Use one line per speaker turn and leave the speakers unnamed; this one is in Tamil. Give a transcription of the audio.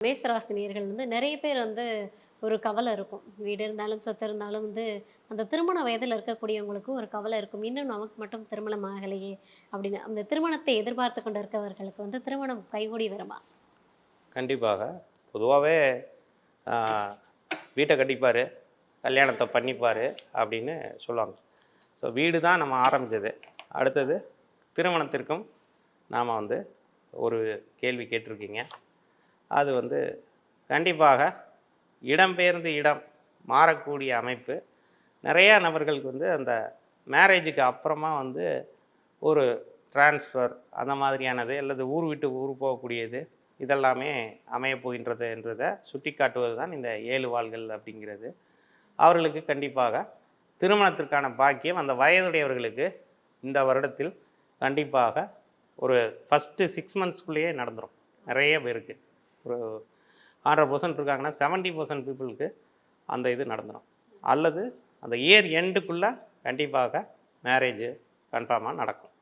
மேசராசி நேயர்கள் நிறைய பேர் ஒரு கவலை இருக்கும். வீடு இருந்தாலும், சொத்து இருந்தாலும் அந்த திருமண வயதில இருக்கக்கூடியவங்களுக்கு ஒரு கவலை இருக்கும். இன்னும் நமக்கு மட்டும் திருமணம் ஆகலையே! அப்படின்னு. அந்த திருமணத்தை எதிர்பார்த்து கொண்டு இருக்கவர்களுக்கு திருமணம் கைகூடி வருமா?
கண்டிப்பாக. பொதுவாவே ஆ வீட்ட கட்டிப்பாரு, கல்யாணத்த பண்ணிப்பாரு அப்படின்னு சொல்லுவாங்க. ஸோ வீடு தான் நம்ம ஆரம்பிச்சது. அடுத்தது திருமணத்திற்கும் நாம ஒரு கேள்வி கேட்டிருக்கீங்க. அது கண்டிப்பாக இடம்பெயர்ந்து இடம் மாறக்கூடிய அமைப்பு. நெறையா நபர்களுக்கு அந்த மேரேஜுக்கு அப்புறமா ஒரு ட்ரான்ஸ்ஃபர் அந்த மாதிரியானது அல்லது ஊர் விட்டு ஊர் போகக்கூடியது, இதெல்லாமே அமையப் போகின்றது என்றத சுட்டிக்காட்டுவது தான் இந்த 7 வாள்கள் அப்படிங்கிறது. அவர்களுக்கு கண்டிப்பாக திருமணத்திற்கான பாக்கியம் அந்த வயதுடையவர்களுக்கு இந்த வருடத்தில் கண்டிப்பாக ஒரு ஃபர்ஸ்ட்டு 6 மந்த்ஸ்க்குள்ளேயே நடந்துரும். நெறைய பேருக்கு. ஒரு 100% இருக்காங்கன்னா 70% பீப்பிளுக்கு அந்த இது நடந்துரும். அல்லது அந்த இயர் எண்டுக்குள்ள கண்டிப்பாக மேரேஜ் கன்ஃபார்மா நடக்கும்.